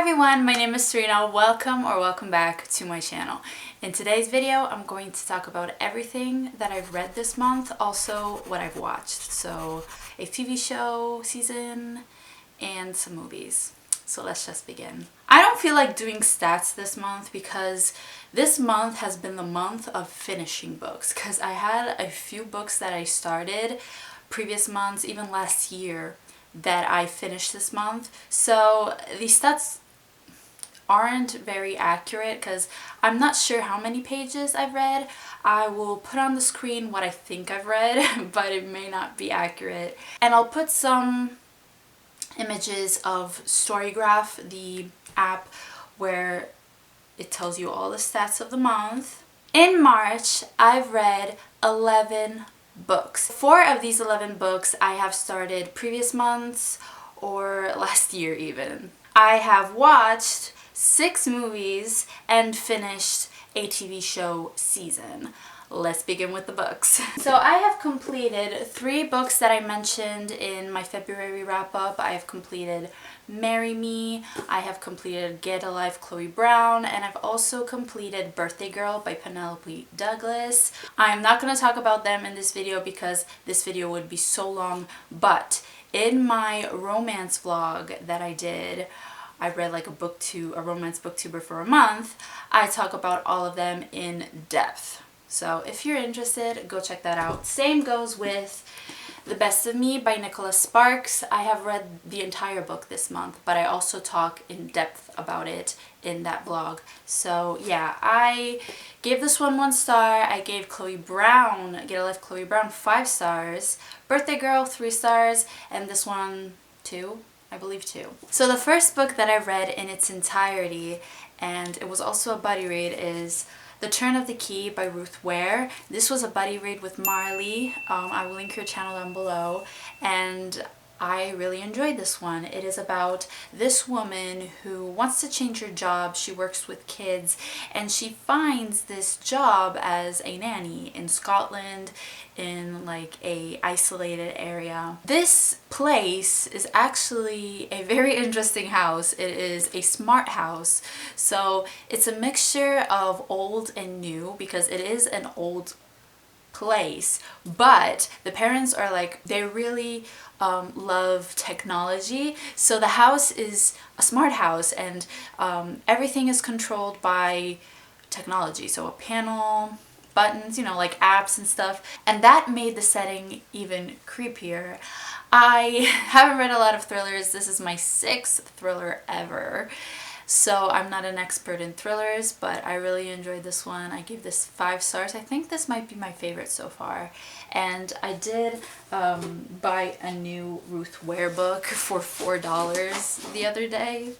everyone, my name is Serena. Welcome back to my channel. In today's video, I'm going to talk about everything that I've read this month, also what I've watched. So a TV show, season, and some movies. So let's just begin. I don't feel like doing stats this month because this month has been the month of finishing books, because I had a few books that I started previous months, even last year, that I finished this month. So these stats aren't very accurate because I'm not sure how many pages I've read. I will put on the screen what I think I've read, but it may not be accurate. And I'll put some images of Storygraph, the app where it tells you all the stats of the month. In March, I've read 11 books. 4 of these 11 books I have started previous months or last year even. I have watched 6 movies and finished a TV show season. Let's begin with the books. So I have completed 3 books that I mentioned in my February wrap-up. I have completed Marry Me, I have completed Get a Life, Chloe Brown, and I've also completed Birthday Girl by Penelope Douglas. I'm not going to talk about them in this video because this video would be so long, but in my romance vlog that I did, I read like a romance booktuber for a month, I talk about all of them in depth. So if you're interested, go check that out. Same goes with The Best of Me by Nicholas Sparks. I have read the entire book this month, but I also talk in depth about it in that vlog. So yeah, I gave this one 1 star. I gave Chloe Brown, Get a Life, Chloe Brown 5 stars. Birthday Girl 3 stars, and this one 2. I believe 2. So the first book that I read in its entirety, and it was also a buddy read, is The Turn of the Key by Ruth Ware. This was a buddy read with Marley. I will link her channel down below, and I really enjoyed this one. It is about this woman who wants to change her job. She works with kids and she finds this job as a nanny in Scotland in like a isolated area. This place is actually a very interesting house. It is a smart house. So it's a mixture of old and new because it is an old place, but the parents are like, they really love technology. So the house is a smart house, and everything is controlled by technology. So a panel, buttons, you know, like apps and stuff, and that made the setting even creepier. I haven't read a lot of thrillers. This is my 6th thriller ever. So I'm not an expert in thrillers, but I really enjoyed this one. I gave this 5 stars. I think this might be my favorite so far. And I did buy a new Ruth Ware book for $4 the other day.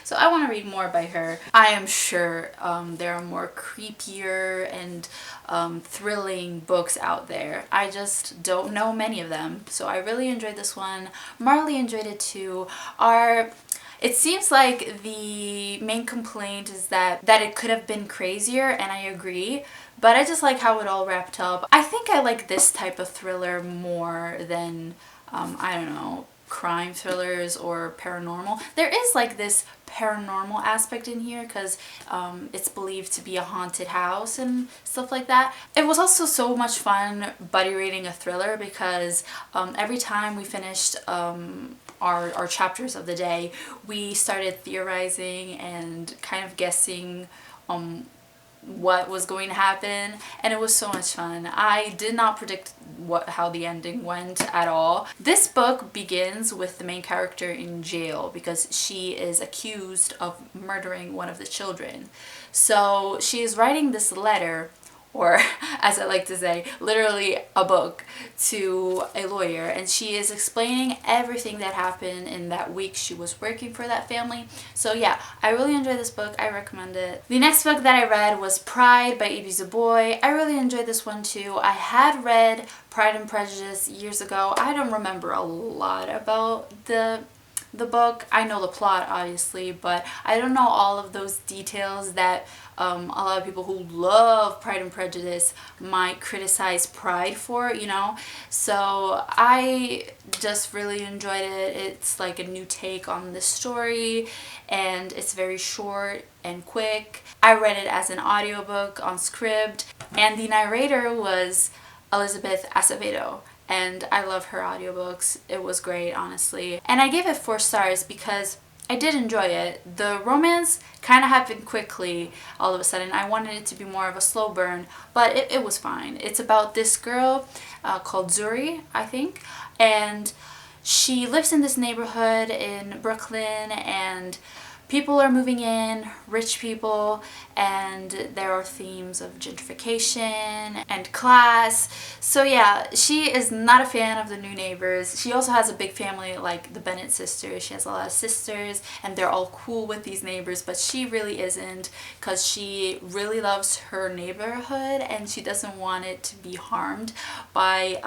So I want to read more by her. I am sure there are more creepier and thrilling books out there. I just don't know many of them. So I really enjoyed this one. Marley enjoyed it too. It seems like the main complaint is that it could have been crazier, and I agree, but I just like how it all wrapped up. I think I like this type of thriller more than, I don't know, crime thrillers or paranormal. There is like this paranormal aspect in here because it's believed to be a haunted house and stuff like that. It was also so much fun buddy reading a thriller because every time we finished our chapters of the day, we started theorizing and kind of guessing what was going to happen, and it was so much fun. I did not predict how the ending went at all. This book begins with the main character in jail because she is accused of murdering one of the children. So she is writing this letter, or as I like to say, literally a book, to a lawyer, and she is explaining everything that happened in that week she was working for that family. So yeah, I really enjoyed this book. I recommend it. The next book that I read was Pride by Ibi Zoboi. I really enjoyed this one too. I had read Pride and Prejudice years ago. I don't remember a lot about the the book. I know the plot obviously, but I don't know all of those details that a lot of people who love Pride and Prejudice might criticize Pride for, you know. So I just really enjoyed it. It's like a new take on this story, and it's very short and quick. I read it as an audiobook on Scribd, and the narrator was Elizabeth Acevedo, and I love her audiobooks. It was great, honestly. And I gave it 4 stars because I did enjoy it. The romance kind of happened quickly all of a sudden. I wanted it to be more of a slow burn, but it was fine. It's about this girl called Zuri, I think, and she lives in this neighborhood in Brooklyn, and people are moving in, rich people, and there are themes of gentrification and class. So yeah, she is not a fan of the new neighbors. She also has a big family, like the Bennett sisters. She has a lot of sisters, and they're all cool with these neighbors, but she really isn't, because she really loves her neighborhood and she doesn't want it to be harmed by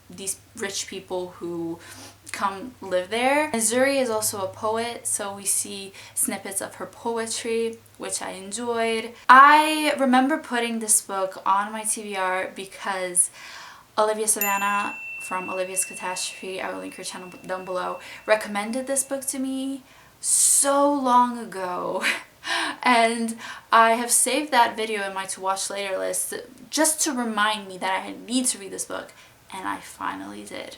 these rich people who come live there. Zuri is also a poet, so we see snippets of her poetry, which I enjoyed. I remember putting this book on my TBR because Olivia Savannah from Olivia's Catastrophe, I will link her channel down below, recommended this book to me so long ago. And I have saved that video in my to watch later list just to remind me that I need to read this book, and I finally did.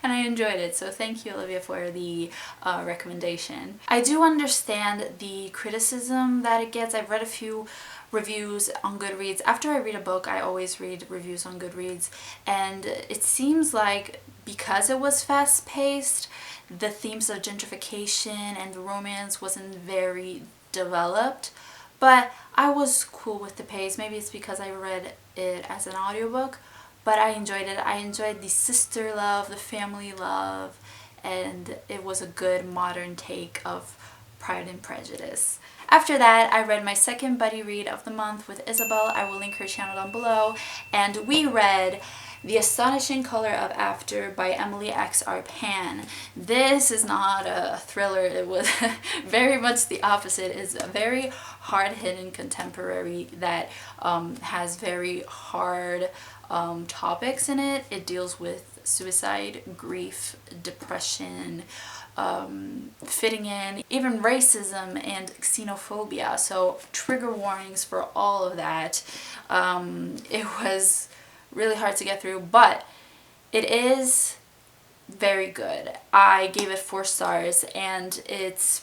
And I enjoyed it, so thank you, Olivia, for the recommendation. I do understand the criticism that it gets. I've read a few reviews on Goodreads. After I read a book, I always read reviews on Goodreads, and it seems like because it was fast-paced, the themes of gentrification and the romance wasn't very developed, but I was cool with the pace. Maybe it's because I read it as an audiobook, but I enjoyed it. I enjoyed the sister love, the family love, and it was a good modern take of Pride and Prejudice. After that, I read my second buddy read of the month with Isabel. I will link her channel down below. And we read The Astonishing Color of After by Emily X.R. Pan. This is not a thriller. It was very much the opposite. It's a very hard-hitting contemporary that has very hard topics in it. It deals with suicide, grief, depression, fitting in, even racism and xenophobia. So trigger warnings for all of that. It was really hard to get through, but it is very good. I gave it 4 stars, and it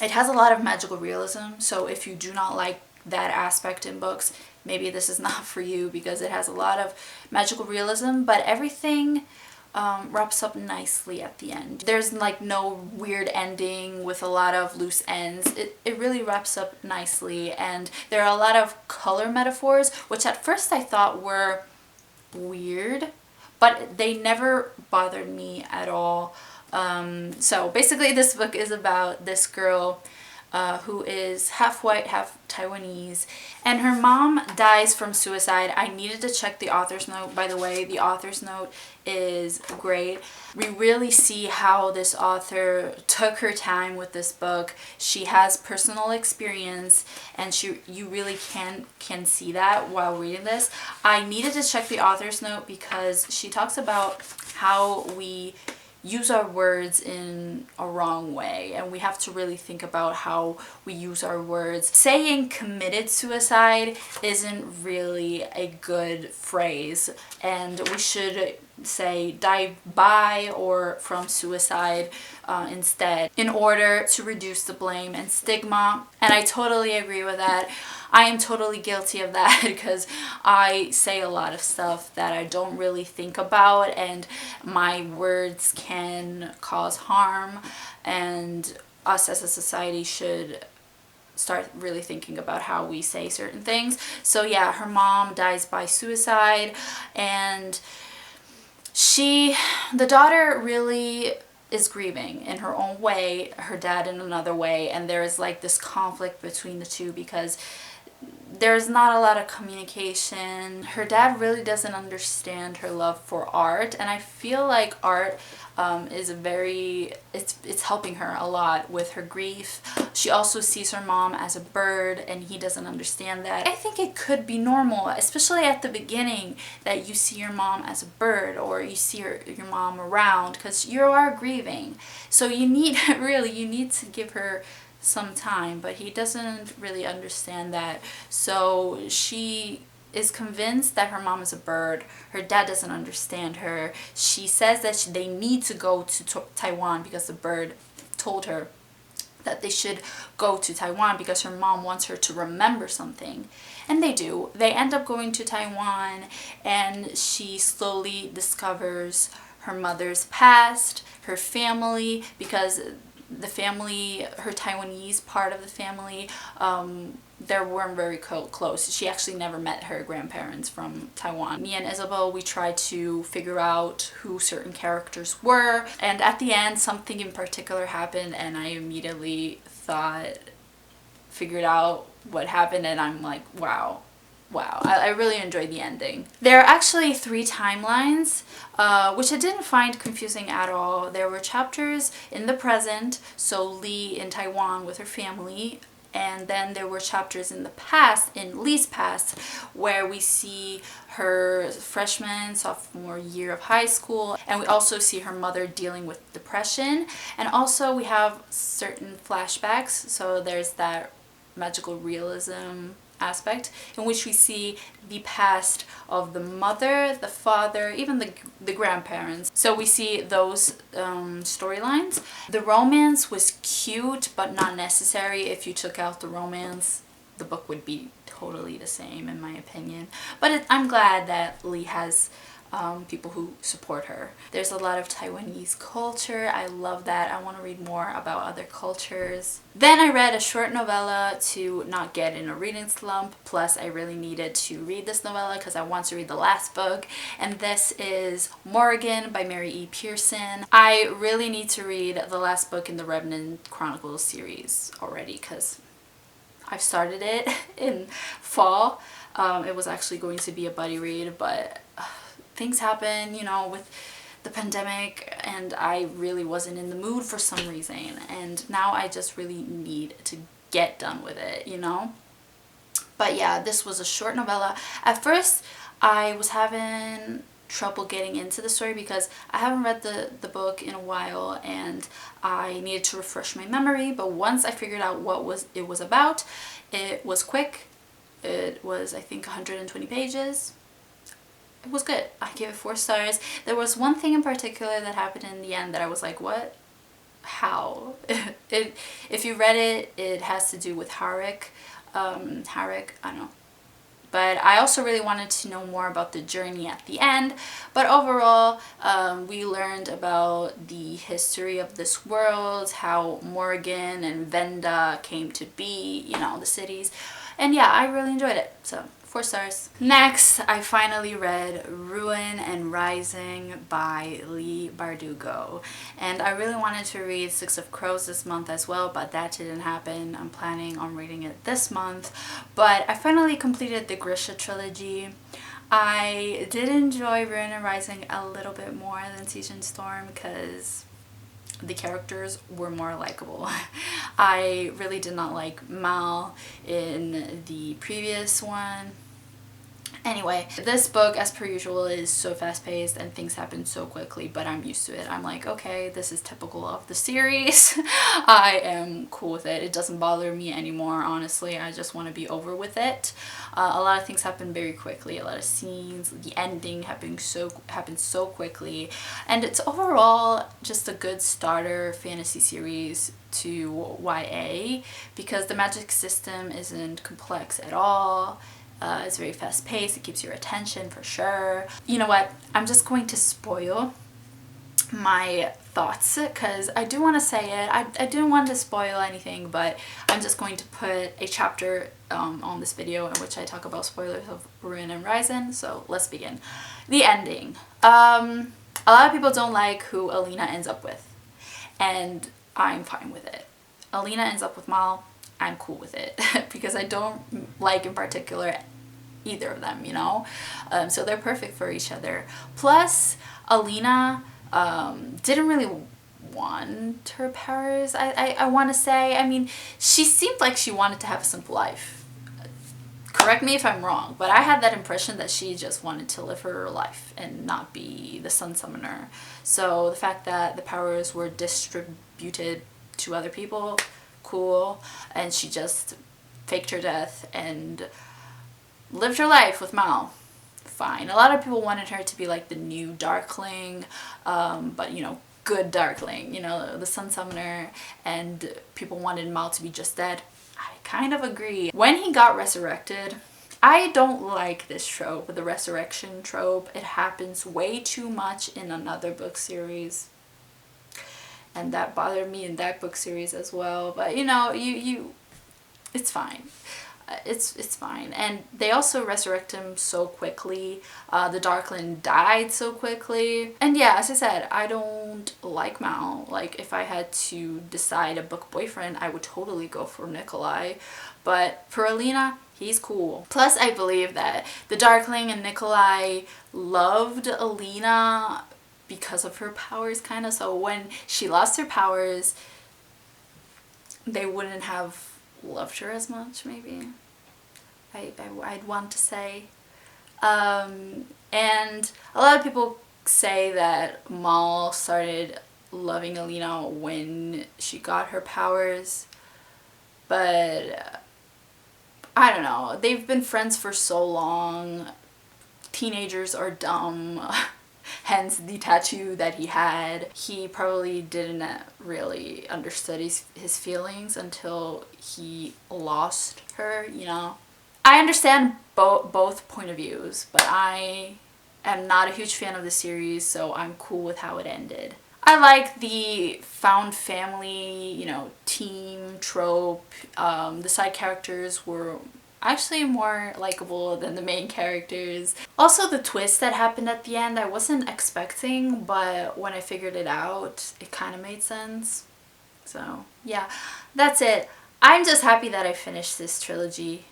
has a lot of magical realism. So if you do not like that aspect in books, maybe this is not for you, because it has a lot of magical realism, but everything wraps up nicely at the end. There's like no weird ending with a lot of loose ends. It really wraps up nicely, and there are a lot of color metaphors, which at first I thought were weird, but they never bothered me at all. So basically this book is about this girl who is half white, half Taiwanese, and her mom dies from suicide. I needed to check the author's note, by the way. The author's note is great. We really see how this author took her time with this book. She has personal experience, and you really can see that while reading this. I needed to check the author's note because she talks about how we use our words in a wrong way, and we have to really think about how we use our words. Saying committed suicide isn't really a good phrase, and we should say died by or from suicide instead, in order to reduce the blame and stigma. And I totally agree with that. I am totally guilty of that because I say a lot of stuff that I don't really think about, and my words can cause harm, and us as a society should start really thinking about how we say certain things. So yeah, her mom dies by suicide, and the daughter really is grieving in her own way, her dad in another way, and there is like this conflict between the two because there's not a lot of communication. Her dad really doesn't understand her love for art, and I feel like art is it's helping her a lot with her grief. She also sees her mom as a bird, and he doesn't understand that. I think it could be normal, especially at the beginning, that you see your mom as a bird, or you see your mom around, because you are grieving. So you need you need to give her some time, but he doesn't really understand that. So she is convinced that her mom is a bird. Her dad doesn't understand her. She says that they need to go to Taiwan because the bird told her that they should go to Taiwan because her mom wants her to remember something. And they do. They end up going to Taiwan, and she slowly discovers her mother's past, her family, because the family, her Taiwanese part of the family, they weren't very close. She actually never met her grandparents from Taiwan. Me and Isabel, we tried to figure out who certain characters were, and at the end something in particular happened, and I immediately figured out what happened, and I'm like, wow. I really enjoyed the ending. There are actually 3 timelines, which I didn't find confusing at all. There were chapters in the present, so Lee in Taiwan with her family, and then there were chapters in the past, in Lee's past, where we see her freshman, sophomore year of high school, and we also see her mother dealing with depression, and also we have certain flashbacks, so there's that magical realism aspect in which we see the past of the mother, the father, even the grandparents. So we see those storylines. The romance was cute, but not necessary. If you took out the romance, the book would be totally the same, in my opinion. But I'm glad that Lee has people who support her. There's a lot of Taiwanese culture. I love that. I want to read more about other cultures. Then I read a short novella to not get in a reading slump. Plus, I really needed to read this novella because I want to read the last book. And this is Morrighan by Mary E. Pearson. I really need to read the last book in the Revenant Chronicles series already because I've started it in fall. It was actually going to be a buddy read, but things happen, you know, with the pandemic, and I really wasn't in the mood for some reason, and now I just really need to get done with it, you know. But yeah, this was a short novella. At first I was having trouble getting into the story because I haven't read the book in a while, and I needed to refresh my memory. But once I figured out what it was about, it was quick. It was, I think, 120 pages. It was good. I gave it 4 stars. There was one thing in particular that happened in the end that I was like, what? How? If you read it, it has to do with Harik. I don't know. But I also really wanted to know more about the journey at the end. But overall, we learned about the history of this world, how Morrighan and Venda came to be, you know, the cities. And yeah, I really enjoyed it. So 4 stars. Next, I finally read Ruin and Rising by Leigh Bardugo. And I really wanted to read Six of Crows this month as well, but that didn't happen. I'm planning on reading it this month. But I finally completed the Grisha trilogy. I did enjoy Ruin and Rising a little bit more than Siege and Storm because the characters were more likable. I really did not like Mal in the previous one. Anyway, this book, as per usual, is so fast-paced and things happen so quickly, but I'm used to it. I'm like, okay, this is typical of the series. I am cool with it. It doesn't bother me anymore, honestly. I just want to be over with it. A lot of things happen very quickly. A lot of scenes, the ending happens so quickly. And it's overall just a good starter fantasy series to YA because the magic system isn't complex at all. It's very fast paced. It keeps your attention for sure. You know what? I'm just going to spoil my thoughts because I do want to say it. I didn't want to spoil anything, but I'm just going to put a chapter on this video in which I talk about spoilers of Ruin and Rising. So let's begin. The ending. A lot of people don't like who Alina ends up with, and I'm fine with it. Alina ends up with Mal. I'm cool with it because I don't like in particular either of them, you know? So they're perfect for each other. Plus, Alina didn't really want her powers, I want to say. I mean, she seemed like she wanted to have a simple life. Correct me if I'm wrong, but I had that impression that she just wanted to live her life and not be the sun summoner. So the fact that the powers were distributed to other people, cool, and she just faked her death and lived her life with Mal, fine. A lot of people wanted her to be like the new Darkling, but you know, good Darkling, you know, the sun summoner, and people wanted Mal to be just dead. I kind of agree. When he got resurrected, I don't like this trope, the resurrection trope. It happens way too much in another book series, and that bothered me in that book series as well. But you know, it's fine. It's fine. And they also resurrect him so quickly. The Darkling died so quickly. And yeah, as I said, I don't like Mal. Like, if I had to decide a book boyfriend, I would totally go for Nikolai. But for Alina, he's cool. Plus, I believe that the Darkling and Nikolai loved Alina because of her powers, kind of. So when she lost her powers, they wouldn't have loved her as much, maybe. I'd want to say. And a lot of people say that Mal started loving Alina when she got her powers, but I don't know. They've been friends for so long. Teenagers are dumb. Hence the tattoo that he had. He probably didn't really understand his feelings until he lost her, you know. I understand both point of views, but I am not a huge fan of the series, so I'm cool with how it ended. I like the found family, you know, team trope. The side characters were actually more likable than the main characters. Also, the twist that happened at the end, I wasn't expecting, but when I figured it out, it kind of made sense. So yeah, that's it. I'm just happy that I finished this trilogy.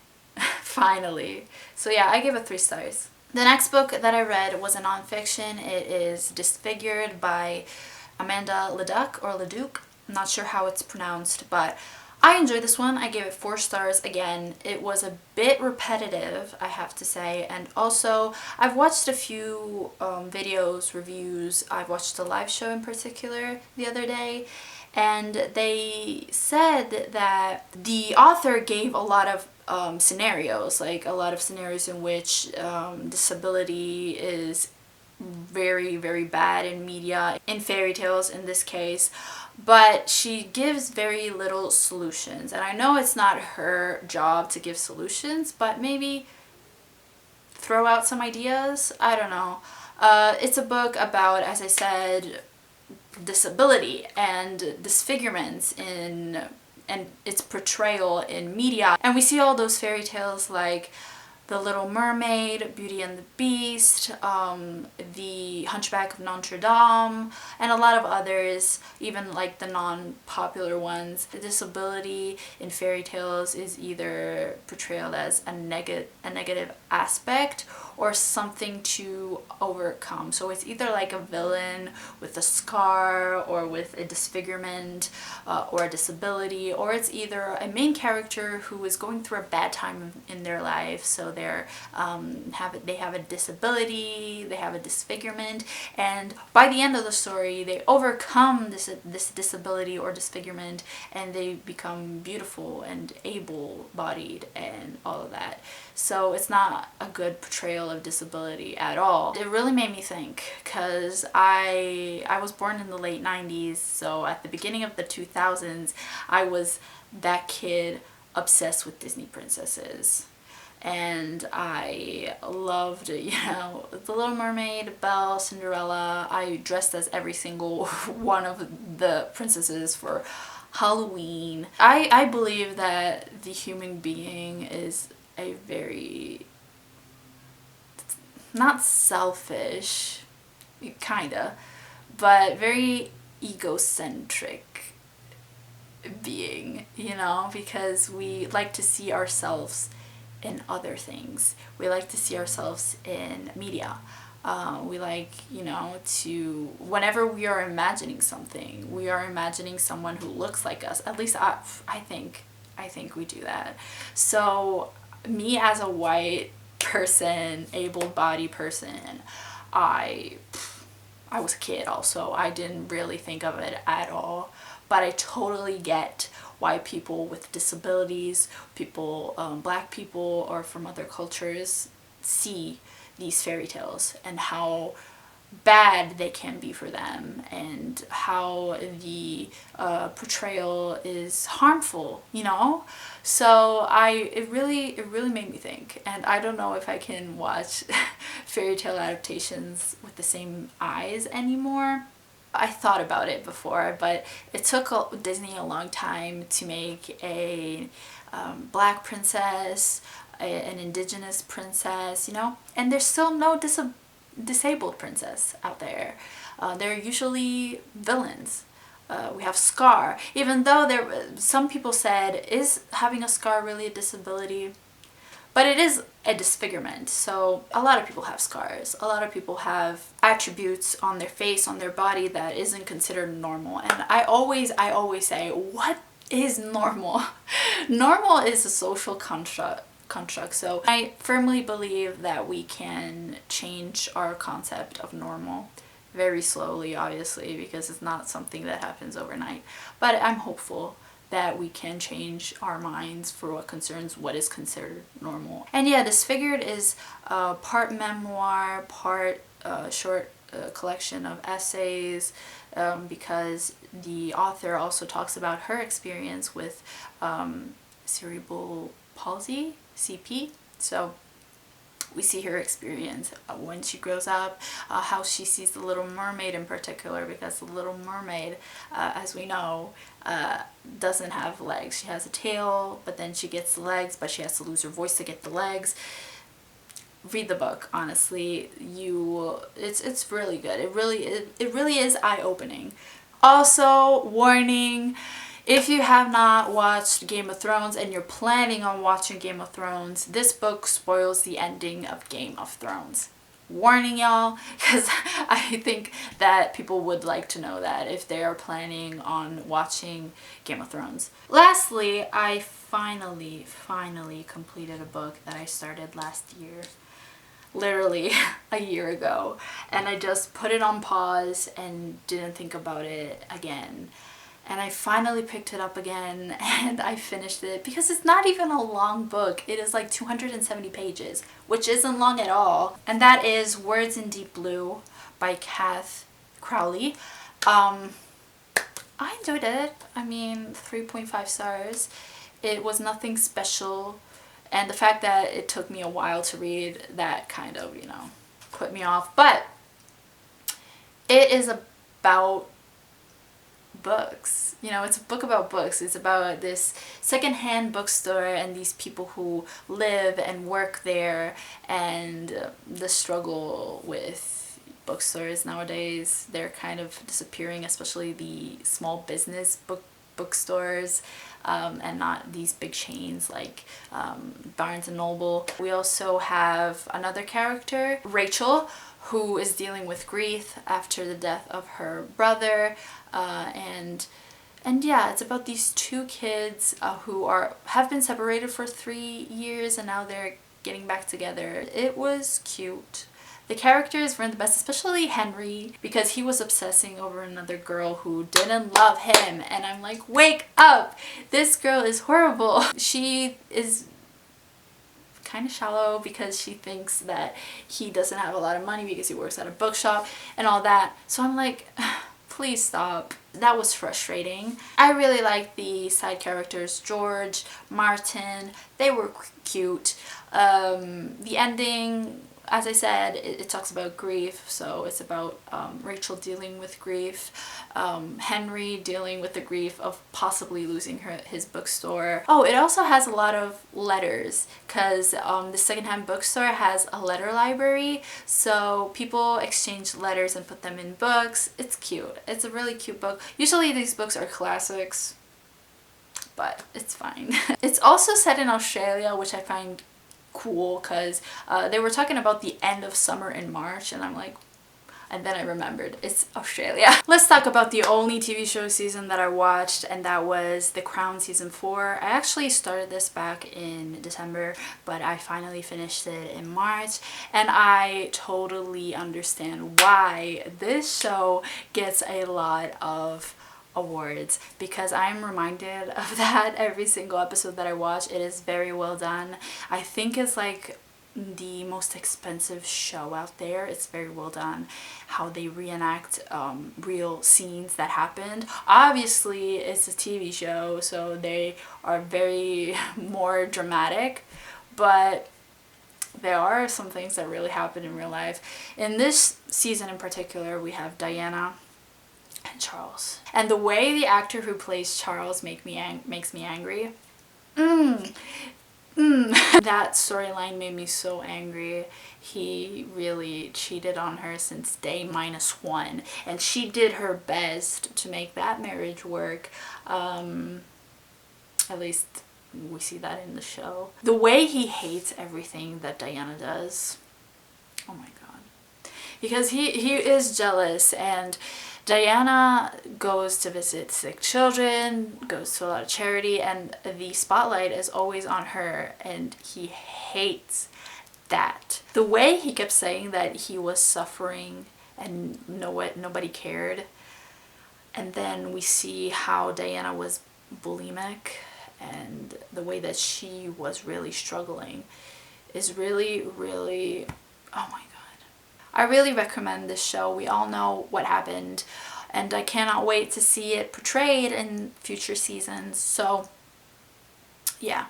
Finally. So yeah, I gave it 3 stars. The next book that I read was a nonfiction. It is Disfigured by Amanda Leduc or Leduc. I'm not sure how it's pronounced, but I enjoyed this one. I gave it 4 stars. Again, it was a bit repetitive, I have to say, and also I've watched a few videos, reviews. I've watched a live show in particular the other day, and they said that the author gave a lot of scenarios, like a lot of scenarios in which disability is very, very bad in media, in fairy tales in this case, but she gives very little solutions. And I know it's not her job to give solutions, but maybe throw out some ideas. I don't know. It's a book about, as I said, disability and disfigurements and its portrayal in media. And we see all those fairy tales like The Little Mermaid, Beauty and the Beast, The Hunchback of Notre Dame, and a lot of others, even like the non-popular ones. The disability in fairy tales is either portrayed as a negative aspect or something to overcome. So it's either like a villain with a scar or with a disfigurement or a disability, or it's either a main character who is going through a bad time in their life, so they have a disability, they have a disfigurement, and by the end of the story they overcome this disability or disfigurement and they become beautiful and able-bodied and all of that. So it's not a good portrayal of disability at all. It really made me think, because I was born in the late 90s, so at the beginning of the 2000s I was that kid obsessed with Disney princesses. And I loved, you know, The Little Mermaid, Belle, Cinderella. I dressed as every single one of the princesses for Halloween. I believe that the human being is a very, not selfish, kinda, but very egocentric being, you know, because we like to see ourselves in other things. We like to see ourselves in media. We like, you know, to, whenever we are imagining something, we are imagining someone who looks like us. At least I think we do that. So me as a white person, able-bodied person, I was a kid also. I didn't really think of it at all. But I totally get why people with disabilities, people, black people, or from other cultures see these fairy tales and how bad they can be for them, and how the portrayal is harmful, you know. So it really made me think, and I don't know if I can watch fairy tale adaptations with the same eyes anymore. I thought about it before, but it took Disney a long time to make a black princess, an indigenous princess, you know, and there's still no disabled princess out there. They're usually villains. We have Scar, even though some people said, is having a scar really a disability? But it is a disfigurement, so a lot of people have scars. A lot of people have attributes on their face, on their body, that isn't considered normal. And I always say, what is normal? Normal is a social construct. So I firmly believe that we can change our concept of normal very slowly, obviously, because it's not something that happens overnight. But I'm hopeful that we can change our minds for what concerns what is considered normal. And yeah, Disfigured is part memoir, part short collection of essays, because the author also talks about her experience with cerebral palsy, CP. So we see her experience when she grows up, how she sees the Little Mermaid in particular, because the Little Mermaid, as we know, doesn't have legs. She has a tail, but then she gets the legs, but she has to lose her voice to get the legs. Read the book, honestly. It's really good. It really is eye-opening. Also, warning, if you have not watched Game of Thrones and you're planning on watching Game of Thrones, this book spoils the ending of Game of Thrones. Warning y'all, because I think that people would like to know that if they are planning on watching Game of Thrones. Lastly, I finally completed a book that I started last year. Literally a year ago. And I just put it on pause and didn't think about it again. And I finally picked it up again and I finished it, because it's not even a long book. It is like 270 pages, which isn't long at all. And that is Words in Deep Blue by Kath Crowley. I enjoyed it. I mean, 3.5 stars. It was nothing special. And the fact that it took me a while to read, that kind of, you know, put me off. But it is about books. You know, it's a book about books. It's about this secondhand bookstore and these people who live and work there, and the struggle with bookstores nowadays. They're kind of disappearing, especially the small business bookstores, and not these big chains like Barnes and Noble. We also have another character, Rachel, who is dealing with grief after the death of her brother, and yeah, it's about these two kids who have been separated for 3 years, and now they're getting back together. It was cute. The characters weren't the best, especially Henry, because he was obsessing over another girl who didn't love him, and I'm like, wake up! This girl is horrible. She is kind of shallow because she thinks that he doesn't have a lot of money because he works at a bookshop and all that. So I'm like, please stop. That was frustrating. I really liked the side characters, George, Martin. They were cute. The ending, as I said, it talks about grief, so it's about Rachel dealing with grief, Henry dealing with the grief of possibly losing his bookstore. Oh, it also has a lot of letters, because the secondhand bookstore has a letter library, so people exchange letters and put them in books. It's cute. It's a really cute book. Usually these books are classics. but it's fine. It's also set in Australia, which I find cool because they were talking about the end of summer in March, and I'm like, and then I remembered it's Australia. Let's talk about the only TV show season that I watched, and that was The Crown season 4. I actually started this back in December, but I finally finished it in March, and I totally understand why this show gets a lot of awards, because I'm reminded of that every single episode that I watch. It is very well done. I think it's like the most expensive show out there. It's very well done how they reenact real scenes that happened. Obviously it's a TV show, so they are very more dramatic, but there are some things that really happen in real life. In this season in particular, we have Diana and Charles, and the way the actor who plays Charles makes me angry. That storyline made me so angry. He really cheated on her since day -1, and she did her best to make that marriage work. At least we see that in the show. The way he hates everything that Diana does, oh my god, because he is jealous, and Diana goes to visit sick children, goes to a lot of charity, and the spotlight is always on her, and he hates that. The way he kept saying that he was suffering and nobody cared, and then we see how Diana was bulimic, and the way that she was really struggling is really, really, oh my god. I really recommend this show. We all know what happened, and I cannot wait to see it portrayed in future seasons. So yeah,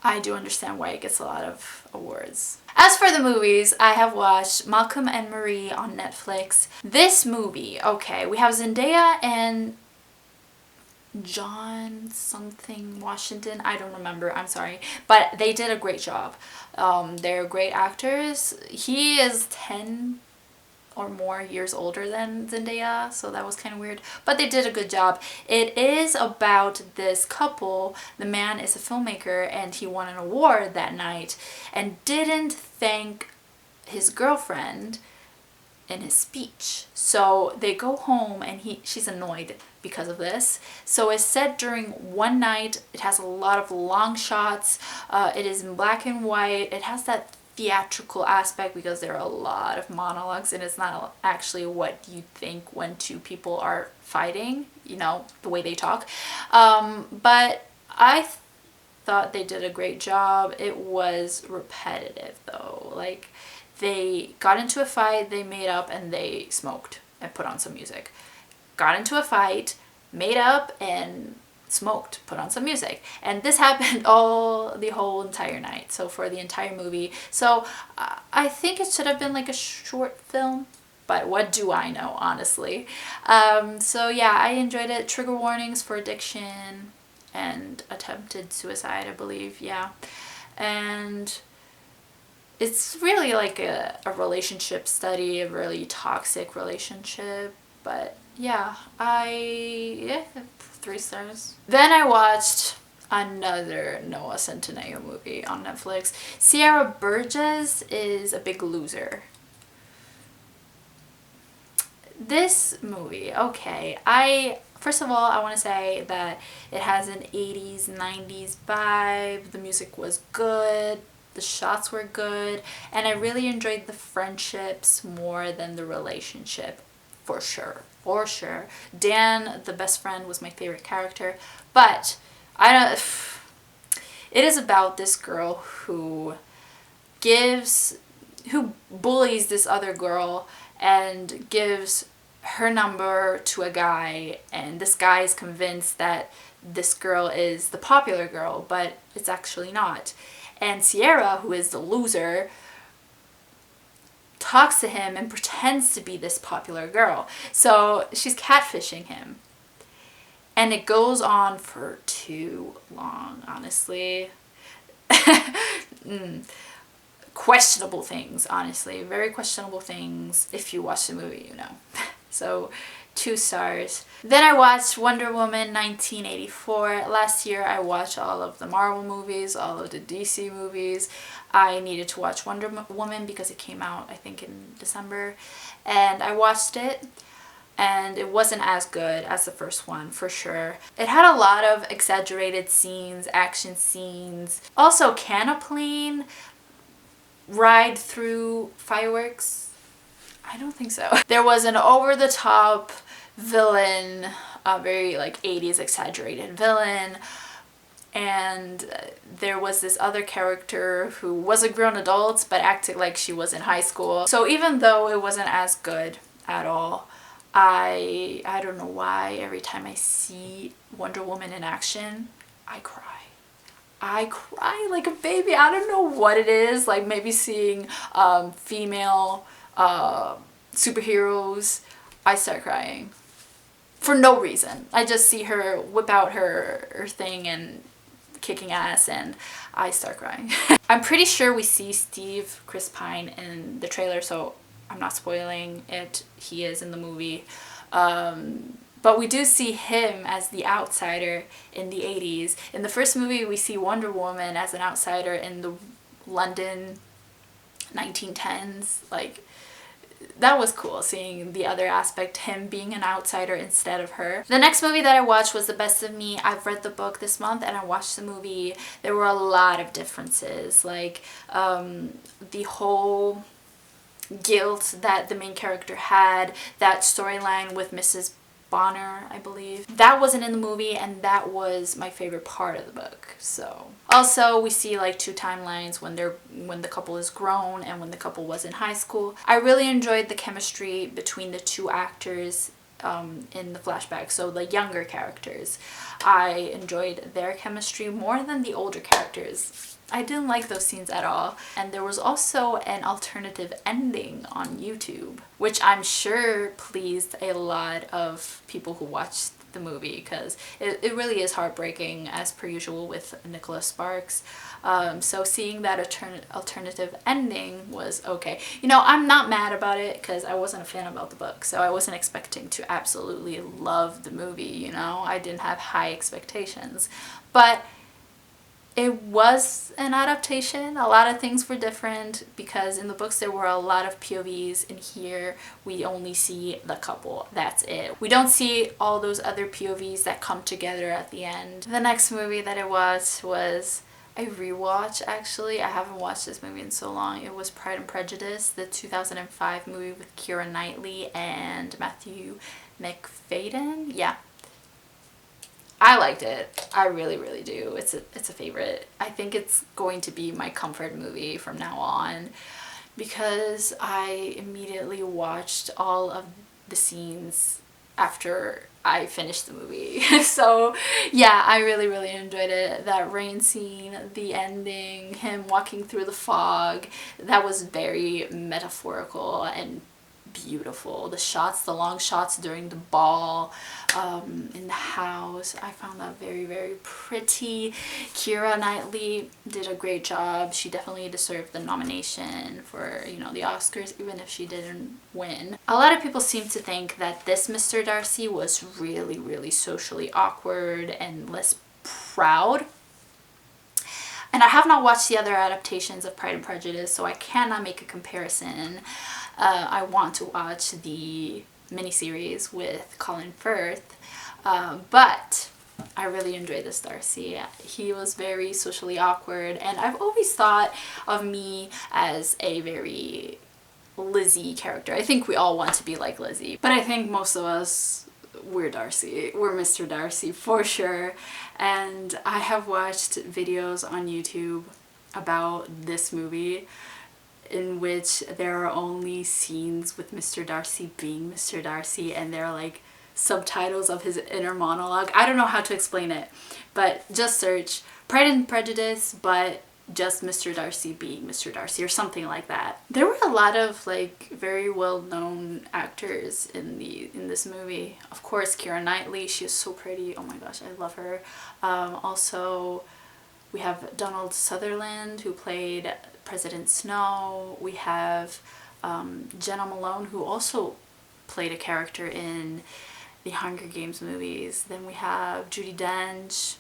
I do understand why it gets a lot of awards. As for the movies, I have watched Malcolm and Marie on Netflix. This movie, okay, we have Zendaya and John something Washington, I don't remember, I'm sorry, but they did a great job. They're great actors. He is 10 or more years older than Zendaya, so that was kind of weird, but they did a good job. It is about this couple. The man is a filmmaker, and he won an award that night and didn't thank his girlfriend in his speech. So they go home, and she's annoyed because of this. So it's set during one night. It has a lot of long shots. It is in black and white. It has that theatrical aspect because there are a lot of monologues, and it's not actually what you think when two people are fighting, you know, the way they talk. But I thought they did a great job. It was repetitive though. Like, they got into a fight, they made up, and they smoked and put on some music. Got into a fight, made up, and smoked, put on some music. And this happened the whole entire night, so for the entire movie. So I think it should have been like a short film, but what do I know, honestly. So yeah, I enjoyed it. Trigger warnings for addiction and attempted suicide, I believe, yeah. And it's really like a relationship study, a really toxic relationship, but yeah, 3 stars. Then I watched another Noah Centineo movie on Netflix. Sierra Burgess is a Big Loser. This movie, okay, first of all, I want to say that it has an 80s, 90s vibe. The music was good. The shots were good, and I really enjoyed the friendships more than the relationship, for sure. Dan, the best friend, was my favorite character, but it is about this girl who bullies this other girl and gives her number to a guy, and this guy is convinced that this girl is the popular girl, but it's actually not. And Sierra, who is the loser, talks to him and pretends to be this popular girl. So she's catfishing him. And it goes on for too long, honestly. Questionable things, honestly. Very questionable things. If you watch the movie, you know. So 2 stars. Then I watched Wonder Woman 1984. Last year I watched all of the Marvel movies, all of the DC movies. I needed to watch Wonder Woman because it came out I think in December, and I watched it, and it wasn't as good as the first one for sure. It had a lot of exaggerated scenes, action scenes. Also, can a plane ride through fireworks? I don't think so. There was an over-the-top villain, a very like 80s exaggerated villain, and there was this other character who was a grown adult but acted like she was in high school. So even though it wasn't as good at all, I don't know why every time I see Wonder Woman in action, I cry. I cry like a baby. I don't know what it is, like maybe seeing female superheroes, I start crying for no reason. I just see her whip out her thing and kicking ass and I start crying. I'm pretty sure we see Steve Chris Pine in the trailer, so I'm not spoiling it. He is in the movie. But we do see him as the outsider in the 80s. In the first movie, we see Wonder Woman as an outsider in the London 1910s. Like, that was cool, seeing the other aspect, him being an outsider instead of her. The next movie that I watched was The Best of Me. I've read the book this month and I watched the movie. There were a lot of differences, like the whole guilt that the main character had, that storyline with Mrs. Bonner, I believe. That wasn't in the movie, and that was my favorite part of the book. So also we see like 2 timelines, when the couple is grown and when the couple was in high school. I really enjoyed the chemistry between the 2 actors in the flashback, so the younger characters. I enjoyed their chemistry more than the older characters. I didn't like those scenes at all. And there was also an alternative ending on YouTube, which I'm sure pleased a lot of people who watched the movie, because it really is heartbreaking, as per usual with Nicholas Sparks. So seeing that alternative ending was okay. You know, I'm not mad about it because I wasn't a fan about the book, so I wasn't expecting to absolutely love the movie, you know? I didn't have high expectations. But it was an adaptation. A lot of things were different because in the books there were a lot of POVs, and here we only see the couple. That's it. We don't see all those other POVs that come together at the end. The next movie that I watched was a rewatch, actually. I haven't watched this movie in so long. It was Pride and Prejudice, the 2005 movie with Keira Knightley and Matthew McFadden. Yeah. I liked it. I really, really do. It's a favorite. I think it's going to be my comfort movie from now on, because I immediately watched all of the scenes after I finished the movie. So yeah, I really, really enjoyed it. That rain scene, the ending, him walking through the fog, that was very metaphorical and beautiful. The shots, the long shots during the ball, in the house, I found that very, very pretty. Keira Knightley did a great job. She definitely deserved the nomination for, you know, the Oscars, even if she didn't win. A lot of people seem to think that this Mr. Darcy was really, really socially awkward and less proud. And I have not watched the other adaptations of Pride and Prejudice, so I cannot make a comparison. I want to watch the miniseries with Colin Firth, but I really enjoyed this Darcy. He was very socially awkward, and I've always thought of me as a very Lizzie character. I think we all want to be like Lizzie, but I think most of us, we're Darcy. We're Mr. Darcy for sure. And I have watched videos on YouTube about this movie in which there are only scenes with Mr. Darcy being Mr. Darcy, and they're like subtitles of his inner monologue. I don't know how to explain it, but just search Pride and Prejudice, but just Mr. Darcy being Mr. Darcy or something like that. There were a lot of like very well-known actors in this movie. Of course, Keira Knightley, she is so pretty. Oh my gosh, I love her. Also, we have Donald Sutherland, who played President Snow. We have Jenna Malone, who also played a character in the Hunger Games movies. Then we have Judi Dench.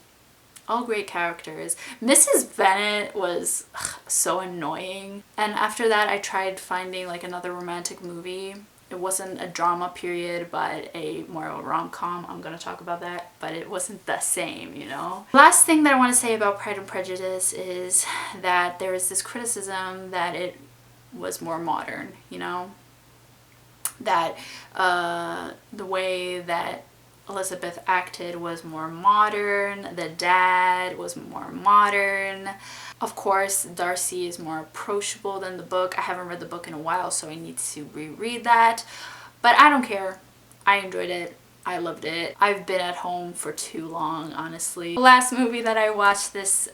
All great characters. Mrs. Bennet was so annoying. And after that I tried finding like another romantic movie. It wasn't a drama period, but more of a rom-com. I'm gonna talk about that, but it wasn't the same, you know? Last thing that I want to say about Pride and Prejudice is that there is this criticism that it was more modern, you know? That the way that Elizabeth acted was more modern, the dad was more modern. Of course, Darcy is more approachable than the book. I haven't read the book in a while, so I need to reread that. But I don't care. I enjoyed it. I loved it. I've been at home for too long, honestly. The last movie that I watched this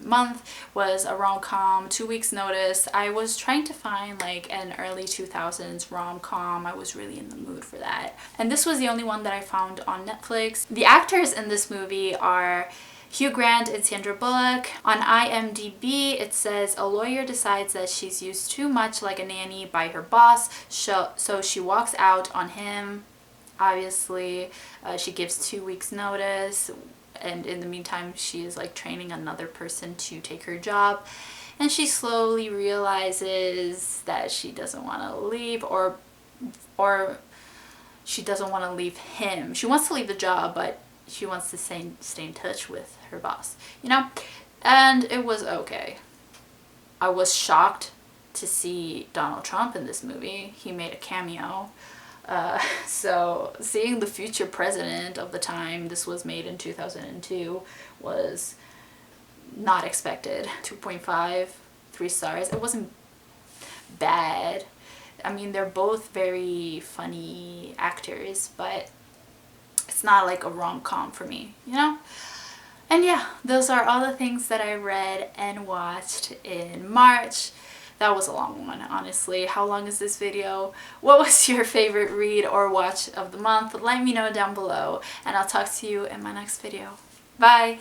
month was a rom-com, 2 Weeks Notice. I was trying to find like an early 2000s rom-com. I was really in the mood for that. And this was the only one that I found on Netflix. The actors in this movie are Hugh Grant and Sandra Bullock. On IMDb, it says a lawyer decides that she's used too much like a nanny by her boss, so she walks out on him. Obviously, she gives 2 weeks notice, and in the meantime she is like training another person to take her job, and she slowly realizes that she doesn't want to leave, or she doesn't want to leave him. She wants to leave the job, but she wants to stay in touch with her boss, you know? And it was okay. I was shocked to see Donald Trump in this movie. He made a cameo. So seeing the future president of the time, this was made in 2002, was not expected. 2.5, 3 stars. It wasn't bad. I mean, they're both very funny actors, but it's not like a rom-com for me, you know? And yeah, those are all the things that I read and watched in March. That was a long one, honestly. How long is this video? What was your favorite read or watch of the month? Let me know down below, and I'll talk to you in my next video. Bye!